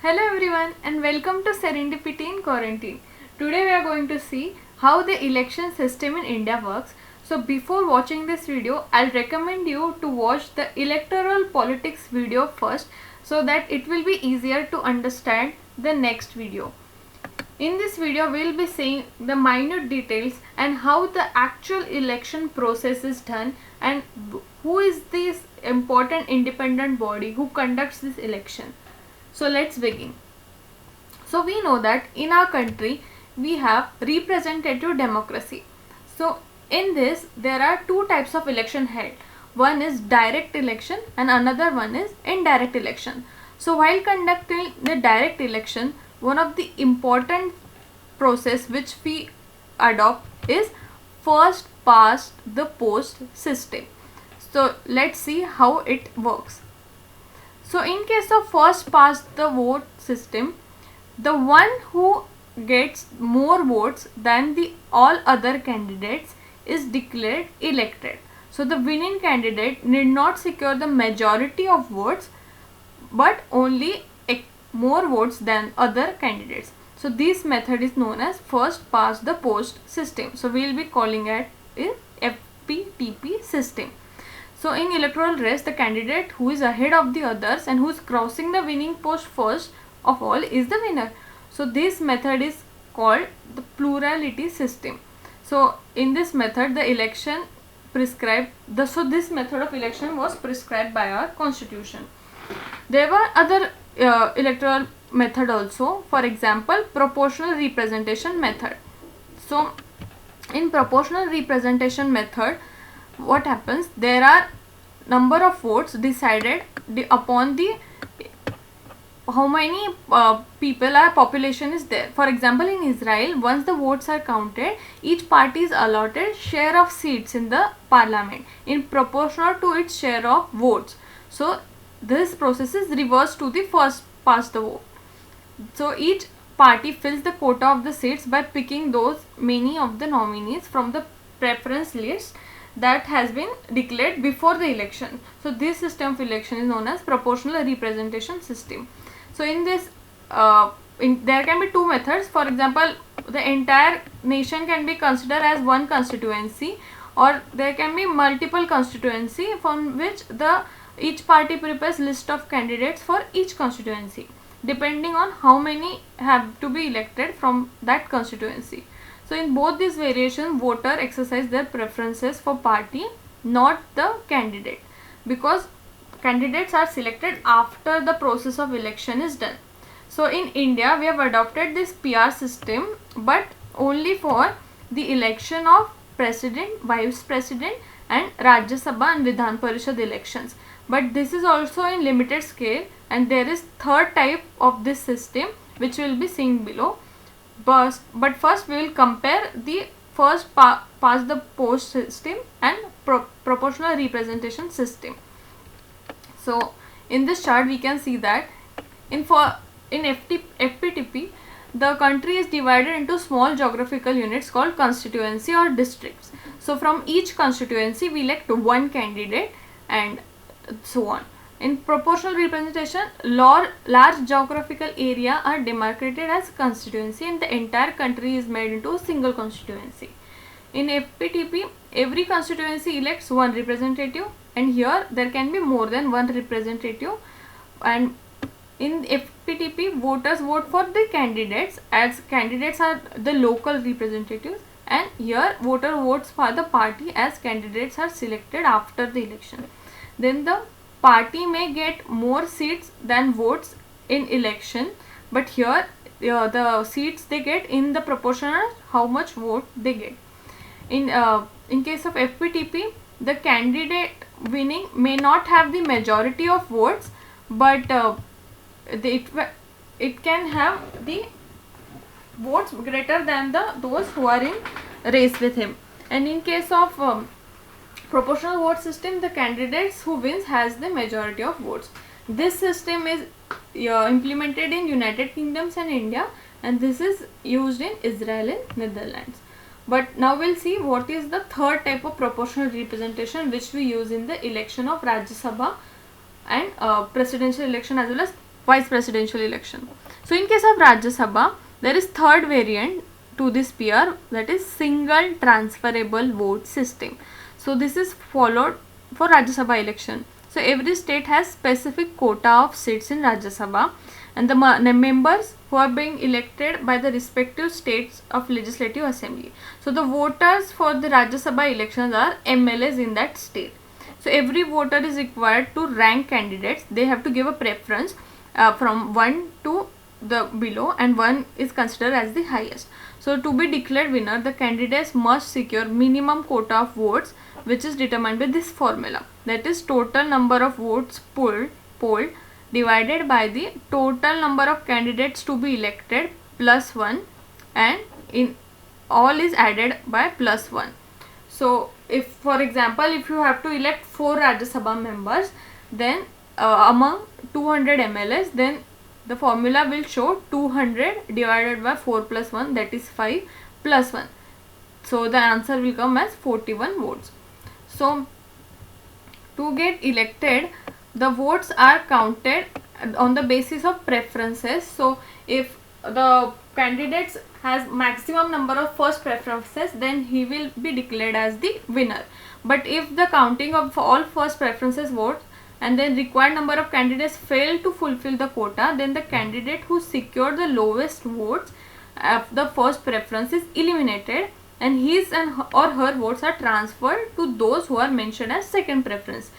Hello everyone and welcome to Serendipity in Quarantine. Today we are going to see how the election system in India works. So before watching this video, I'll recommend you to watch the electoral politics video first so that it will be easier to understand the next video. In this video, we'll be seeing the minute details and how the actual election process is done and who is this important independent body who conducts this election. So let's begin. So we know that in our country we have representative democracy. So in this there are two types of election held. One is direct election and another one is indirect election. So while conducting the direct election, one of the important process which we adopt is first past the post system. So let's see how it works. So in case of first past the vote system, the one who gets more votes than the all other candidates is declared elected. So the winning candidate need not secure the majority of votes but only more votes than other candidates. So this method is known as first past the post system. So we will be calling it FPTP system. So in electoral race, the candidate who is ahead of the others and who is crossing the winning post first of all is the winner. So this method is called the plurality system. So in this method, the election prescribed this method of election was prescribed by our constitution. There were other electoral method also. For example, proportional representation method. So in proportional representation method, what happens, there are number of votes decided upon the how many people our population is there. For example, in Israel, once the votes are counted, each party is allotted share of seats in the parliament in proportional to its share of votes. So this process is reversed to the first past the vote. So each party fills the quota of the seats by picking those many of the nominees from the preference list that has been declared before the election. So this system of election is known as proportional representation system. So in this there can be two methods. For example, the entire nation can be considered as one constituency, or there can be multiple constituency from which each party prepares list of candidates for each constituency depending on how many have to be elected from that constituency. So in both these variations, voter exercise their preferences for party, not the candidate, because candidates are selected after the process of election is done. So in India, we have adopted this PR system, but only for the election of president, vice president and Rajya Sabha and Vidhan Parishad elections. But this is also in limited scale, and there is third type of this system which we will be seeing below. But first we will compare the first past the post system and proportional representation system. So in this chart we can see that in FPTP, the country is divided into small geographical units called constituency or districts. So from each constituency we elect one candidate and so on. In proportional representation, large geographical area are demarcated as constituency and the entire country is made into a single constituency. In FPTP, every constituency elects one representative, and here there can be more than one representative. And in FPTP, voters vote for the candidates, as candidates are the local representatives, and here voter votes for the party as candidates are selected after the election. Then the party may get more seats than votes in election, but here the seats they get in the proportional how much vote they get. In case of FPTP, the candidate winning may not have the majority of votes, but it can have the votes greater than those who are in race with him. And in case of proportional vote system, the candidates who wins has the majority of votes. This system is implemented in United Kingdoms and India, and this is used in Israel and Netherlands. But now we'll see what is the third type of proportional representation which we use in the election of Rajya Sabha and presidential election as well as vice presidential election. So in case of Rajya Sabha, there is third variant to this PR, that is single transferable vote system. So this is followed for Rajya Sabha election. So every state has specific quota of seats in Rajya Sabha, and the members who are being elected by the respective states of legislative assembly. So the voters for the Rajya Sabha elections are MLAs in that state. So every voter is required to rank candidates. They have to give a preference from 1 to the below, and 1 is considered as the highest. So to be declared winner, the candidates must secure minimum quota of votes, which is determined by this formula, that is total number of votes polled divided by the total number of candidates to be elected plus 1, and in all is added by plus 1. So if, for example, if you have to elect 4 Rajya Sabha members, then among 200 MLAs, then the formula will show 200 divided by 4 plus 1, that is 5 plus 1. So the answer will come as 41 votes. So to get elected, the votes are counted on the basis of preferences. So if the candidates has maximum number of first preferences, then he will be declared as the winner. But if the counting of all first preferences votes and then required number of candidates fail to fulfill the quota, then the candidate who secured the lowest votes of the first preference is eliminated, and his or her votes are transferred to those who are mentioned as second preference.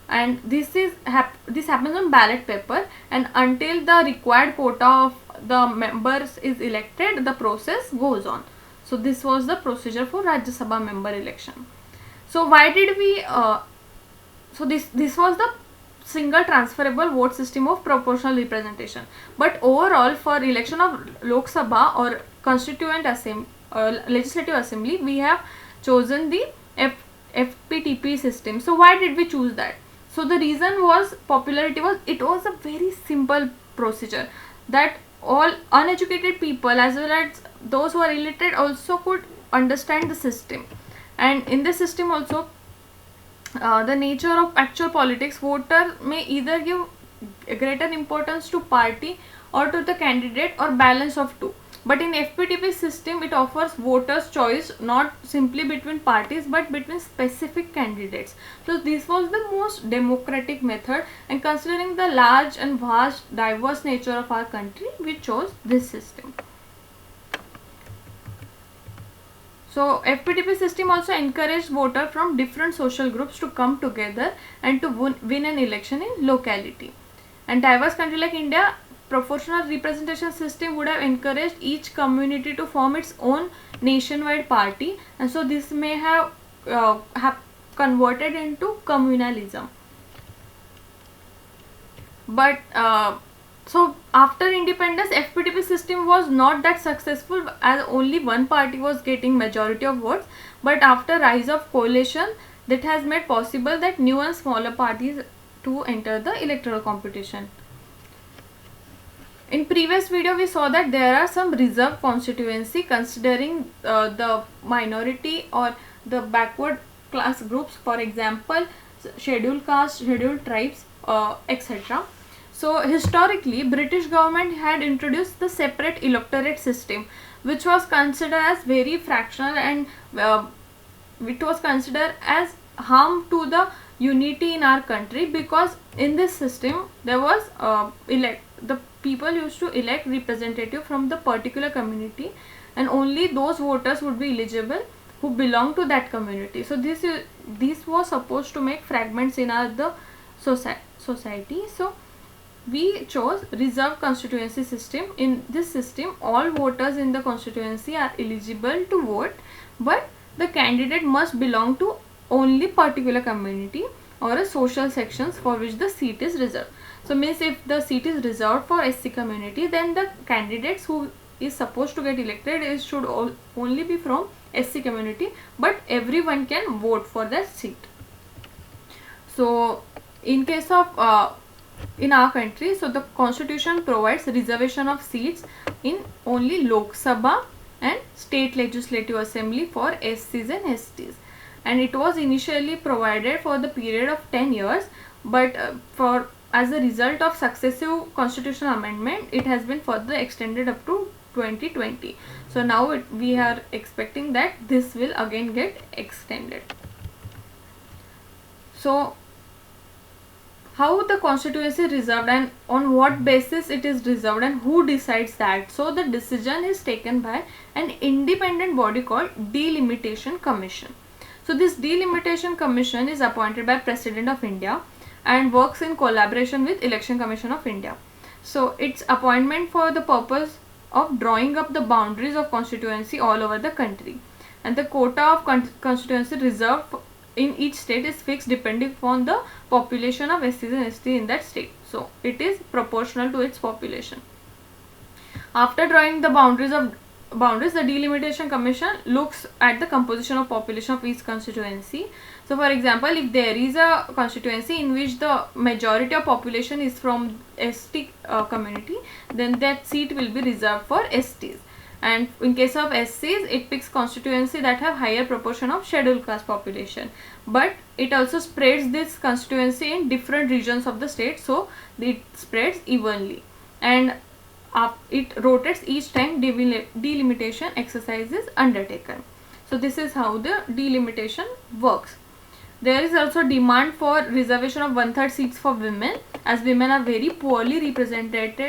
And this happens on ballot paper, and until the required quota of the members is elected, the process goes on. So this was the procedure for Rajya Sabha member election. So why did we so this was the single transferable vote system of proportional representation. But overall, for election of Lok Sabha or constituent assembly, legislative assembly, we have chosen the FPTP system. So why did we choose that? So the reason was popularity. It was a very simple procedure that all uneducated people as well as those who are illiterate also could understand the system. And in this system also, the nature of actual politics, voter may either give greater importance to party or to the candidate, or balance of two. But in FPTP system, it offers voters choice not simply between parties but between specific candidates. So this was the most democratic method, and considering the large and vast diverse nature of our country, we chose this system. So FPTP system also encouraged voters from different social groups to come together and to win an election in locality. And diverse country like India, proportional representation system would have encouraged each community to form its own nationwide party, and so this may have converted into communalism. But so after independence, FPTP system was not that successful, as only one party was getting majority of votes. But after rise of coalition, that has made possible that new and smaller parties to enter the electoral competition. In previous video, we saw that there are some reserved constituency considering the minority or the backward class groups, for example, scheduled caste, scheduled tribes, etc. So historically, British government had introduced the separate electorate system, which was considered as very fractional, and it was considered as harm to the unity in our country, because in this system there was the people used to elect representative from the particular community, and only those voters would be eligible who belong to that community. So this was supposed to make fragments in the society. So we chose reserved constituency system. In this system, all voters in the constituency are eligible to vote, but the candidate must belong to only particular community or a social sections for which the seat is reserved. So means if the seat is reserved for SC community, then the candidates who is supposed to get elected should only be from SC community, but everyone can vote for that seat. So in case of in our country, so the constitution provides reservation of seats in only Lok Sabha and state legislative assembly for SCs and STs, and it was initially provided for the period of 10 years, but for as a result of successive constitutional amendment, it has been further extended up to 2020. So now we are expecting that this will again get extended. So how the constituency is reserved and on what basis it is reserved and who decides that? So the decision is taken by an independent body called Delimitation Commission. So this Delimitation Commission is appointed by President of India and works in collaboration with Election Commission of India. So its appointment for the purpose of drawing up the boundaries of constituency all over the country, and the quota of constituency reserved in each state is fixed depending upon the population of SCs and ST in that state. So it is proportional to its population. After drawing the boundaries, the Delimitation Commission looks at the composition of population of each constituency. So for example, if there is a constituency in which the majority of population is from ST community, then that seat will be reserved for STs. And in case of SCs, it picks constituency that have higher proportion of scheduled caste population, but it also spreads this constituency in different regions of the state, so it spreads evenly, and it rotates each time delimitation exercise is undertaken. So this is how the delimitation works. There is also demand for reservation of 1/3 seats for women, as women are very poorly represented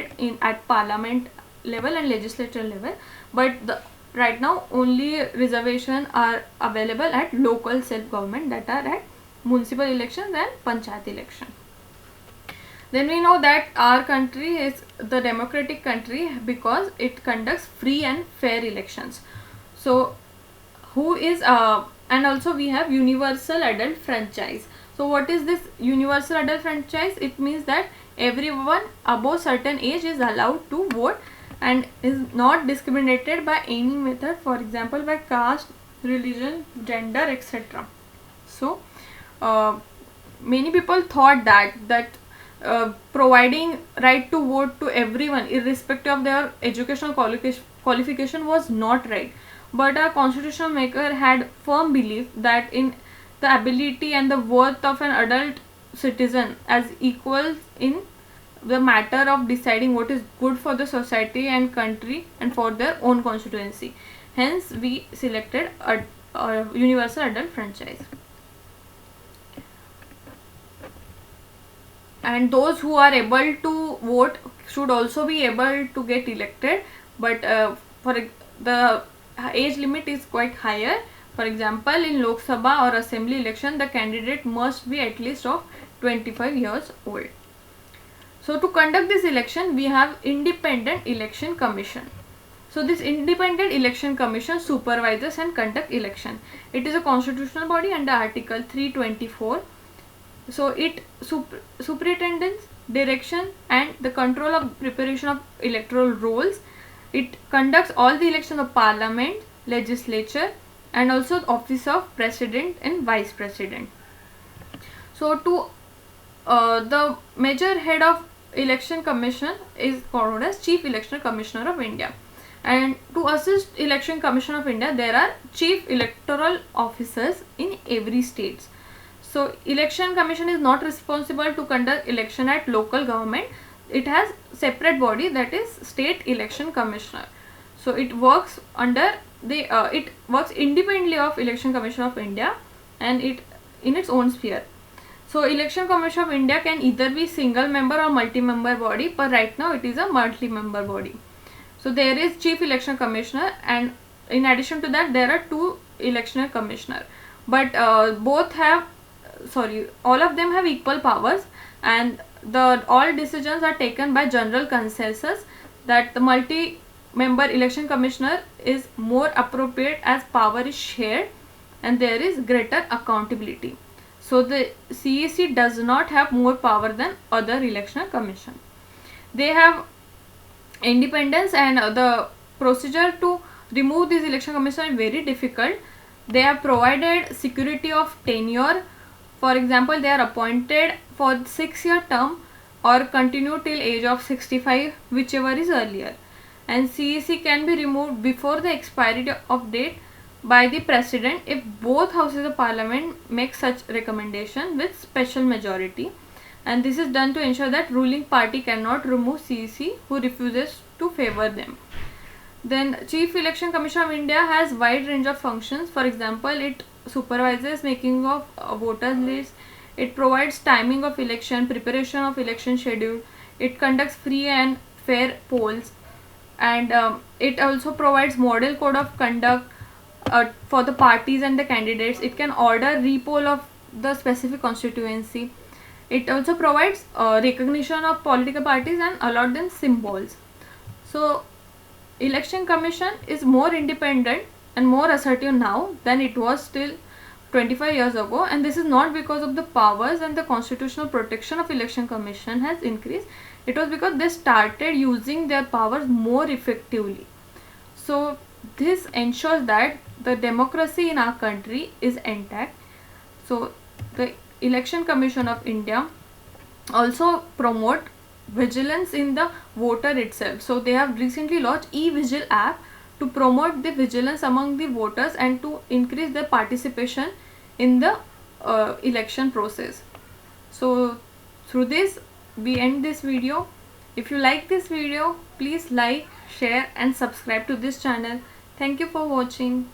at parliament level and legislature level, but right now only reservation are available at local self-government, that are at municipal elections and panchayat election. Then we know that our country is the democratic country because it conducts free and fair elections. So who is and also we have universal adult franchise. So what is this universal adult franchise? It means that everyone above certain age is allowed to vote and is not discriminated by any method, for example by caste, religion, gender, etc. So many people thought that providing right to vote to everyone irrespective of their educational qualification was not right, but our constitutional maker had firm belief that in the ability and the worth of an adult citizen as equals in the matter of deciding what is good for the society and country and for their own constituency. Hence we selected a universal adult franchise. And those who are able to vote should also be able to get elected, but for the age limit is quite higher. For example, in Lok Sabha or assembly election, the candidate must be at least of 25 years old. So to conduct this election, we have Independent Election Commission. So this Independent Election Commission supervises and conducts election. It is a constitutional body under Article 324. So it superintends direction and the control of preparation of electoral rolls. It conducts all the elections of parliament, legislature, and also the office of president and vice president. So to the major head of election commission is called as Chief Election Commissioner of India, and to assist Election Commission of India there are chief electoral officers in every state. So Election Commission is not responsible to conduct election at local government. It has separate body, that is State Election Commissioner. So it works under the it works independently of Election Commission of India and it in its own sphere. So Election Commission of India can either be single member or multi-member body, but right now it is a multi-member body. So there is Chief Election Commissioner, and in addition to that there are two Election Commissioner, but all of them have equal powers, and all decisions are taken by general consensus that the multi-member Election Commissioner is more appropriate as power is shared and there is greater accountability. So the CEC does not have more power than other election commission. They have independence, and the procedure to remove this election commission is very difficult. They have provided security of tenure. For example, they are appointed for 6-year term or continue till age of 65, whichever is earlier. And CEC can be removed before the expiry of date by the president if both houses of parliament make such recommendation with special majority. and this is done to ensure that ruling party cannot remove CEC who refuses to favor them. Then Chief Election Commission of India has wide range of functions. For example, it supervises making of voters list, it provides timing of election, preparation of election schedule, it conducts free and fair polls, and it also provides model code of conduct for the parties and the candidates. It can order repoll of the specific constituency. It also provides recognition of political parties and allot them symbols. So Election Commission is more independent and more assertive now than it was still 25 years ago, and this is not because of the powers and the constitutional protection of Election Commission has increased. It was because they started using their powers more effectively. So this ensures that the democracy in our country is intact. So the Election Commission of India also promote vigilance in the voter itself. So they have recently launched e-Vigil app to promote the vigilance among the voters and to increase their participation in the election process. So through this we end this video. If you like this video, please like, share and subscribe to this channel. Thank you for watching.